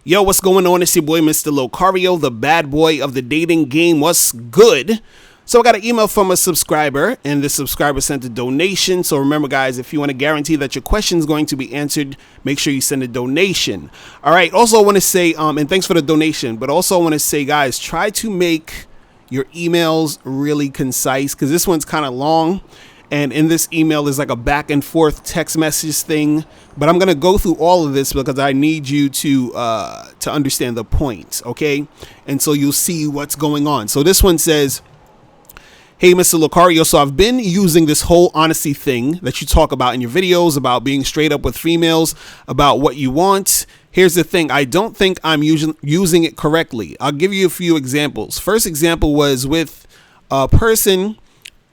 Yo, what's going on? It's your boy, Mr. Locario, the bad boy of the dating game. What's good? So I got an email from a subscriber, and the subscriber sent a donation. So remember, guys, if you want to guarantee that your question is going to be answered, make sure you send a donation. All right. Also, I want to say, and thanks for the donation, but also I want to say, guys, try to make your emails really concise, because this one's kind of long. And in this email is like a back and forth text message thing. But I'm going to go through all of this because I need you to understand the point. OK, and so you'll see what's going on. So this one says, hey, Mr. Locario, so I've been using this whole honesty thing that you talk about in your videos about being straight up with females, about what you want. Here's the thing. I don't think I'm using it correctly. I'll give you a few examples. First example was with a person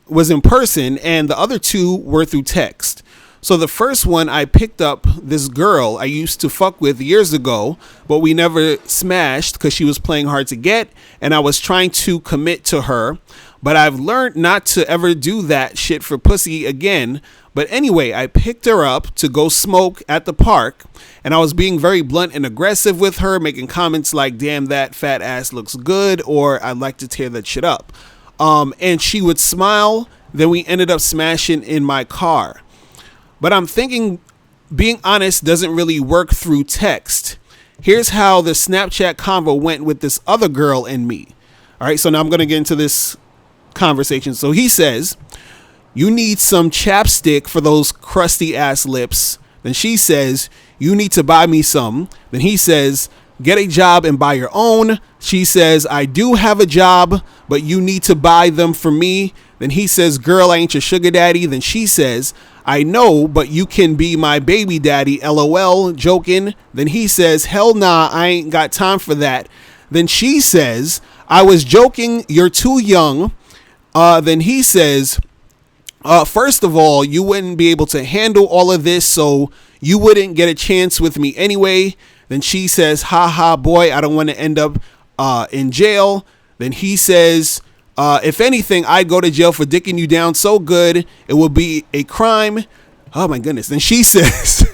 was in person, and the other two were through text. So the first one, I picked up this girl I used to fuck with years ago, but we never smashed because she was playing hard to get, and I was trying to commit to her. But I've learned not to ever do that shit for pussy again. But anyway, I picked her up to go smoke at the park, and I was being very blunt and aggressive with her, making comments like, damn, that fat ass looks good, or I'd like to tear that shit up. And she would smile. Then we ended up smashing in my car. But I'm thinking being honest doesn't really work through text. Here's how the Snapchat convo went with this other girl and me. All right, so now I'm going to get into this conversation. So he says, you need some chapstick for those crusty ass lips. Then she says, you need to buy me some. Then he says, get a job and buy your own. She says, I do have a job, but you need to buy them for me. Then he says, girl, I ain't your sugar daddy. Then she says, I know, but you can be my baby daddy, LOL, joking. Then he says, hell nah, I ain't got time for that. Then she says, I was joking, you're too young. Then he says, first of all, you wouldn't be able to handle all of this, so you wouldn't get a chance with me anyway. Then she says, ha ha, boy, I don't want to end up in jail. Then he says, if anything, I'd go to jail for dicking you down so good it would be a crime. Oh my goodness. Then she says,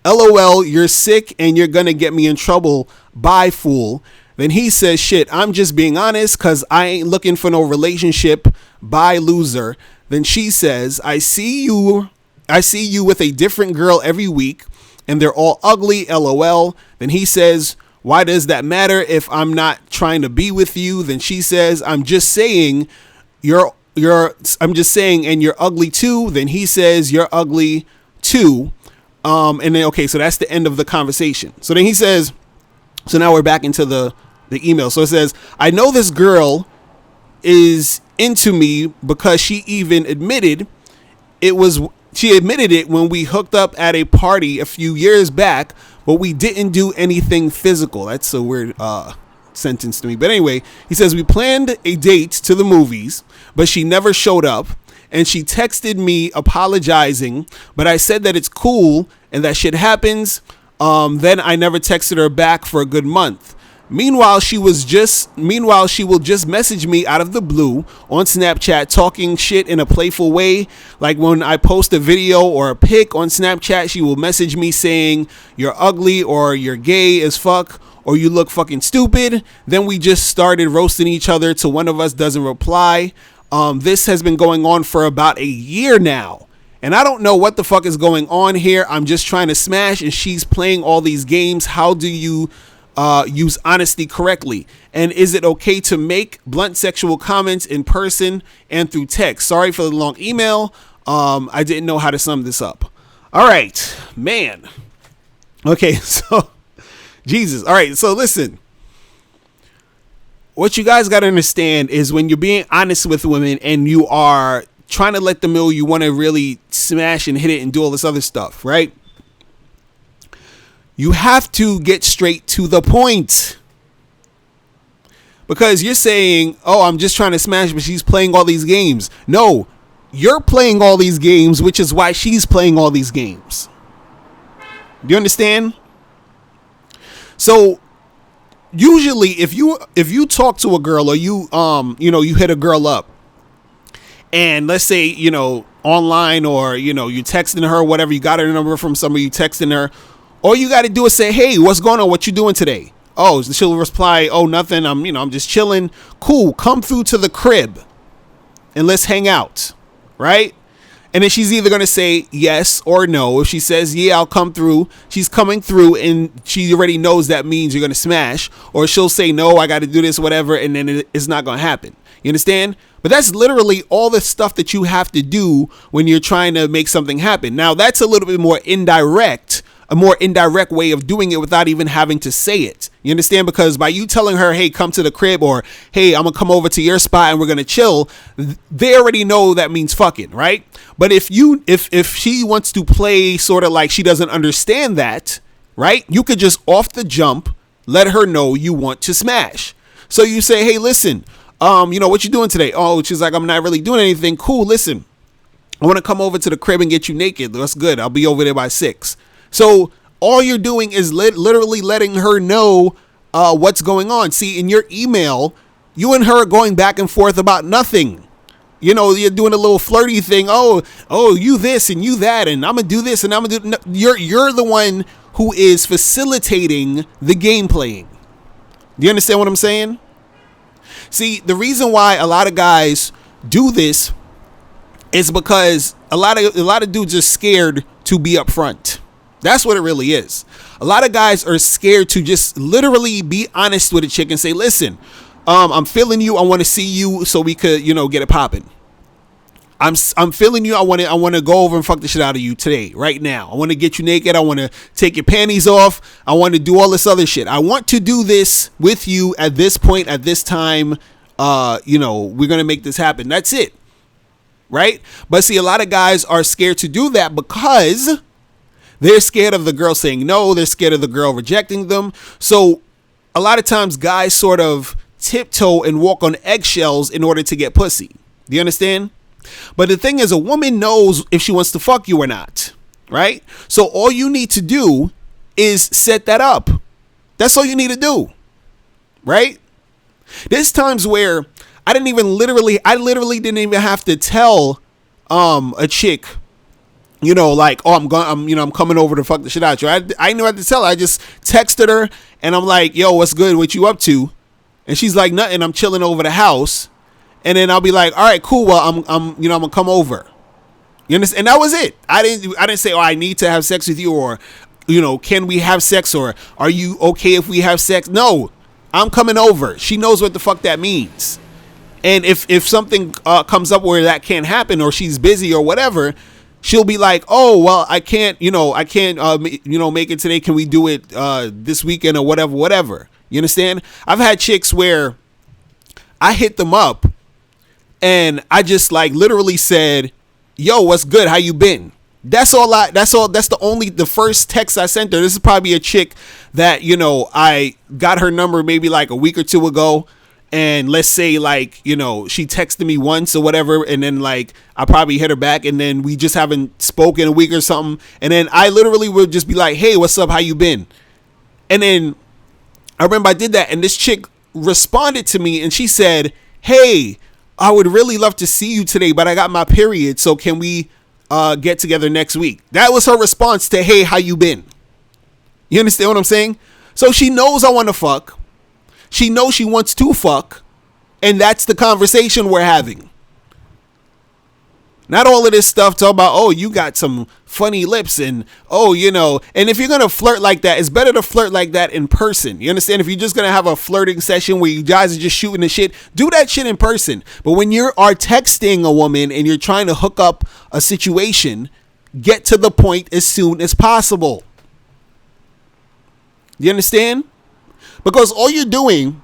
LOL, you're sick and you're gonna get me in trouble. Bye, fool. Then he says, shit, I'm just being honest because I ain't looking for no relationship. Bye, loser. Then she says, I see you with a different girl every week and they're all ugly, LOL. Then he says, why does that matter if I'm not trying to be with you? Then she says, I'm just saying I'm just saying, and you're ugly too. Then he says, you're ugly too. And then, okay, so that's the end of the conversation. So then he says, so now we're back into the email. So it says, I know this girl is into me because she even admitted it when we hooked up at a party a few years back, but we didn't do anything physical. That's a weird sentence to me. But anyway, he says, we planned a date to the movies, but she never showed up. And she texted me apologizing, but I said that it's cool and that shit happens. Then I never texted her back for a good month. Meanwhile, she will just message me out of the blue on Snapchat talking shit in a playful way. Like when I post a video or a pic on Snapchat, she will message me saying you're ugly or you're gay as fuck or you look fucking stupid. Then we just started roasting each other till one of us doesn't reply. This has been going on for about a year now. And I don't know what the fuck is going on here. I'm just trying to smash and she's playing all these games. How do you use honesty correctly? And is it okay to make blunt sexual comments in person and through text? Sorry for the long email. I didn't know how to sum this up. All right, man. Okay, so Jesus. All right, so listen. What you guys got to understand is when you're being honest with women and you are trying to let them know you want to really smash and hit it and do all this other stuff, right? You have to get straight to the point. Because you're saying, oh, I'm just trying to smash, but she's playing all these games. No, you're playing all these games, which is why she's playing all these games. Do you understand? So usually if you talk to a girl or you hit a girl up and let's say, online or, you're texting her or whatever, you got her number from somebody, you texting her, All you got to do is say, hey, what's going on? What you doing today? Oh, she'll reply, oh, nothing. I'm just chilling. Cool. Come through to the crib and let's hang out. Right? And then she's either going to say yes or no. If she says, yeah, I'll come through, she's coming through and she already knows that means you're going to smash. Or she'll say, no, I got to do this, whatever. And then it's not going to happen. You understand? But that's literally all the stuff that you have to do when you're trying to make something happen. Now, that's a little bit more indirect, a more indirect way of doing it without even having to say it. You understand? Because by you telling her, hey, come to the crib, or hey, I'm gonna come over to your spot and we're gonna chill, they already know that means fucking, right? But if she wants to play sort of like she doesn't understand that, right? You could just off the jump let her know you want to smash. So you say, hey, listen, what you doing today? Oh, she's like, I'm not really doing anything. Cool. Listen, I want to come over to the crib and get you naked. That's good. I'll be over there by 6. So all you're doing is literally letting her know what's going on. See, in your email, you and her are going back and forth about nothing. You know, you're doing a little flirty thing. Oh, you this and you that, and I'm gonna do this and I'm gonna do. No, you're the one who is facilitating the game playing. Do you understand what I'm saying? See, the reason why a lot of guys do this is because a lot of dudes are scared to be upfront. That's what it really is. A lot of guys are scared to just literally be honest with a chick and say, listen, I'm feeling you. I want to see you so we could, get it popping. I'm feeling you. I want to go over and fuck the shit out of you today, right now. I want to get you naked. I want to take your panties off. I want to do all this other shit. I want to do this with you at this point, at this time. We're going to make this happen. That's it. Right? But see, a lot of guys are scared to do that because they're scared of the girl saying no. They're scared of the girl rejecting them. So a lot of times guys sort of tiptoe and walk on eggshells in order to get pussy. Do you understand? But the thing is, a woman knows if she wants to fuck you or not, right? So all you need to do is set that up. That's all you need to do, right? There's times where I literally didn't even have to tell a chick, I'm coming over to fuck the shit out of you. I didn't have to tell her. I just texted her and I'm like, yo, what's good? What you up to? And she's like, nothing. I'm chilling over the house. And then I'll be like, all right, cool. Well, I'm gonna come over. You understand? And that was it. I didn't say, oh, I need to have sex with you, or, can we have sex, or are you okay if we have sex? No, I'm coming over. She knows what the fuck that means. And if something comes up where that can't happen, or she's busy or whatever, she'll be like, oh, well, I can't make it today. Can we do it this weekend or whatever? You understand? I've had chicks where I hit them up and I just literally said, yo, what's good? How you been? That's the first text I sent her. This is probably a chick that, I got her number maybe like a week or two ago. And let's say she texted me once or whatever. And then I probably hit her back and then we just haven't spoken a week or something. And then I literally would just be like, hey, what's up? How you been? And then I remember I did that and this chick responded to me and she said, hey, I would really love to see you today, but I got my period. So can we get together next week? That was her response to, hey, how you been? You understand what I'm saying? So she knows I want to fuck. She knows she wants to fuck. And that's the conversation we're having. Not all of this stuff talking about, oh, you got some funny lips and, oh, and if you're going to flirt like that, it's better to flirt like that in person. You understand? If you're just going to have a flirting session where you guys are just shooting the shit, do that shit in person. But when you are texting a woman and you're trying to hook up a situation, get to the point as soon as possible. You understand? Because all you're doing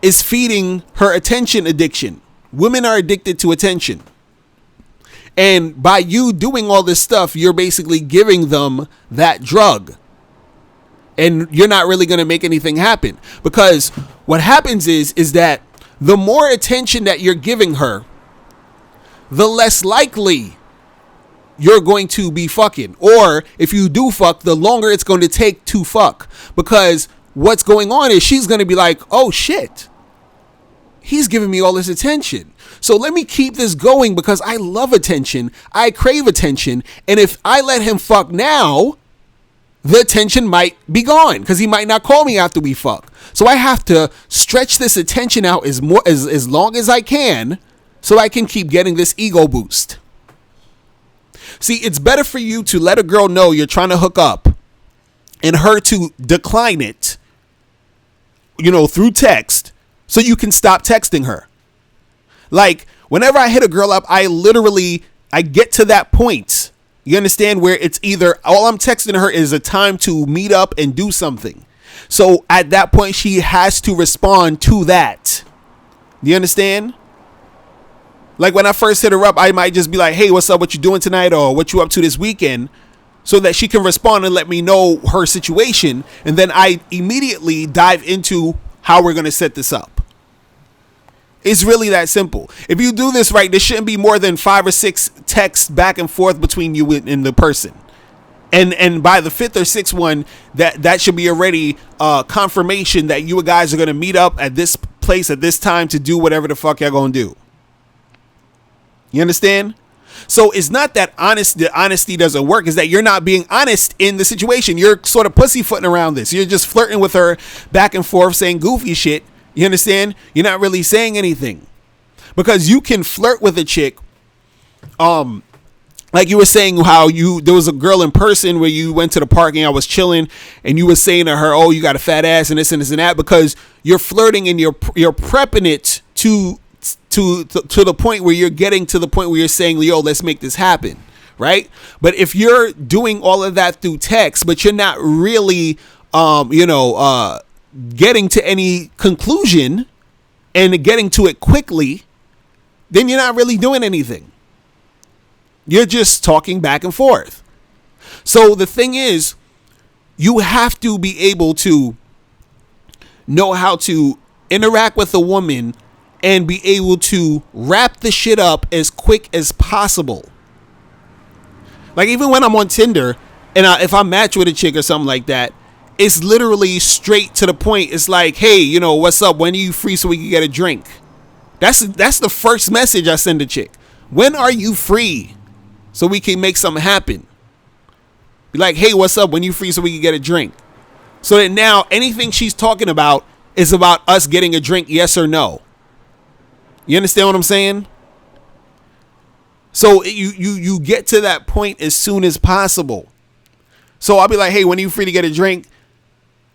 is feeding her attention addiction. Women are addicted to attention. And by you doing all this stuff, you're basically giving them that drug. And you're not really going to make anything happen. Because what happens is that the more attention that you're giving her, the less likely you're going to be fucking. Or if you do fuck, the longer it's going to take to fuck. Because what's going on is she's going to be like, oh shit, he's giving me all this attention. So let me keep this going because I love attention. I crave attention. And if I let him fuck now, the attention might be gone because he might not call me after we fuck. So I have to stretch this attention out as long as I can so I can keep getting this ego boost. See, it's better for you to let a girl know you're trying to hook up and her to decline it, through text so you can stop texting her. Like, whenever I hit a girl up, I get to that point. You understand, where it's either all I'm texting her is a time to meet up and do something. So at that point, she has to respond to that. You understand? Like when I first hit her up, I might just be like, hey, what's up? What you doing tonight? Or what you up to this weekend? So that she can respond and let me know her situation. And then I immediately dive into how we're going to set this up. It's really that simple. If you do this right, there shouldn't be more than 5 or 6 texts back and forth between you and the person. And by the 5th or 6th one, that should be already confirmation that you guys are going to meet up at this place at this time to do whatever the fuck y'all going to do. You understand? So it's not that the honesty doesn't work. It's that you're not being honest in the situation. You're sort of pussyfooting around this. You're just flirting with her back and forth saying goofy shit. You understand? You're not really saying anything, because you can flirt with a chick. Like you were saying how there was a girl in person where you went to the park and I was chilling and you were saying to her, oh, you got a fat ass and this and this and that, because you're flirting and you're prepping it to the point where you're getting to the point where you're saying, yo, let's make this happen. Right. But if you're doing all of that through text, but you're not really, getting to any conclusion and getting to it quickly, then you're not really doing anything. You're just talking back and forth. So the thing is, you have to be able to know how to interact with a woman and be able to wrap the shit up as quick as possible. Like even when I'm on Tinder and if I match with a chick or something like that, it's literally straight to the point. It's like, hey, what's up? When are you free so we can get a drink? That's the first message I send a chick. When are you free so we can make something happen? Be like, hey, what's up? When you free so we can get a drink? So that now anything she's talking about is about us getting a drink, yes or no. You understand what I'm saying? So you get to that point as soon as possible. So I'll be like, hey, when are you free to get a drink?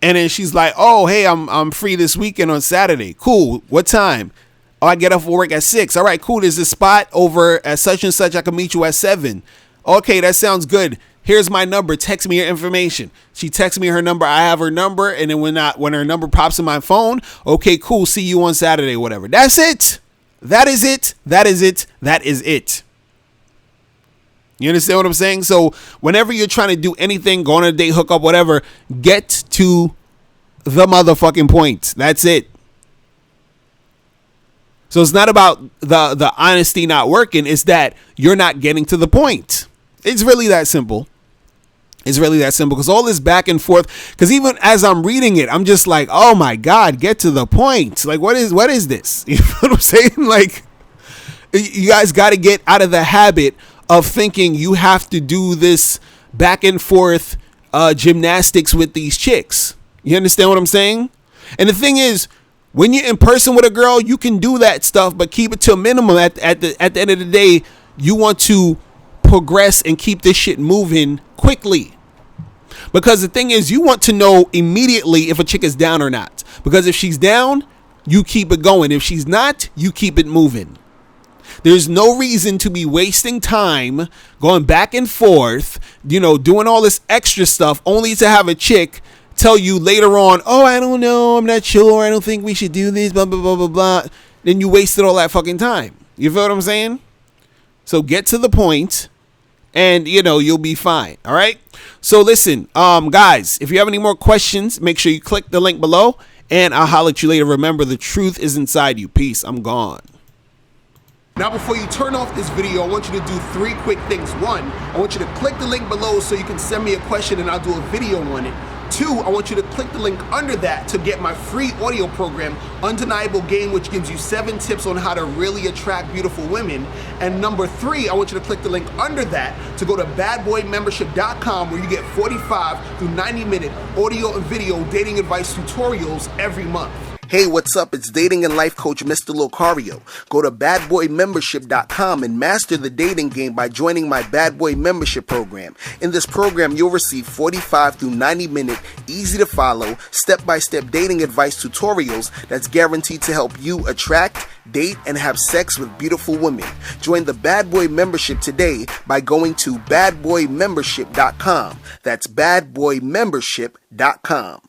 And then she's like, oh, hey, I'm free this weekend on Saturday. Cool. What time? Oh, I get off work at 6. All right, cool. There's a spot over at such and such. I can meet you at 7. Okay, that sounds good. Here's my number. Text me your information. She texts me her number. I have her number. And then when her number pops in my phone, okay, cool. See you on Saturday, whatever. That's it. That is it. That is it. That is it. You understand what I'm saying? So whenever you're trying to do anything, go on a date, hook up, whatever, get to the motherfucking point. That's it. So it's not about the honesty not working. It's that you're not getting to the point. It's really that simple. It's really that simple, because all this back and forth, because even as I'm reading it, I'm just like, oh my God, get to the point. Like, what is this? You know what I'm saying? Like, you guys got to get out of the habit of thinking you have to do this back and forth gymnastics with these chicks. You understand what I'm saying? And the thing is, when you're in person with a girl, you can do that stuff, but keep it to a minimum. At the end of the day, you want to progress and keep this shit moving quickly. Because the thing is, you want to know immediately if a chick is down or not. Because if she's down, you keep it going. If she's not, you keep it moving. There's no reason to be wasting time going back and forth, doing all this extra stuff only to have a chick tell you later on, oh, I don't know, I'm not sure, I don't think we should do this, blah, blah, blah, blah, blah. Then you wasted all that fucking time. You feel what I'm saying? So get to the point and, you'll be fine. All right. So listen, guys, if you have any more questions, make sure you click the link below and I'll holler at you later. Remember, the truth is inside you. Peace. I'm gone. Now, before you turn off this video, I want you to do 3 quick things. 1, I want you to click the link below so you can send me a question and I'll do a video on it. 2, I want you to click the link under that to get my free audio program, Undeniable Game, which gives you 7 tips on how to really attract beautiful women. And number 3, I want you to click the link under that to go to badboymembership.com, where you get 45 through 90-minute audio and video dating advice tutorials every month. Hey, what's up? It's dating and life coach Mr. Locario. Go to badboymembership.com and master the dating game by joining my Bad Boy membership program. In this program, you'll receive 45 through 90-minute, easy to follow, step-by-step dating advice tutorials that's guaranteed to help you attract, date, and have sex with beautiful women. Join the Bad Boy membership today by going to badboymembership.com. That's badboymembership.com.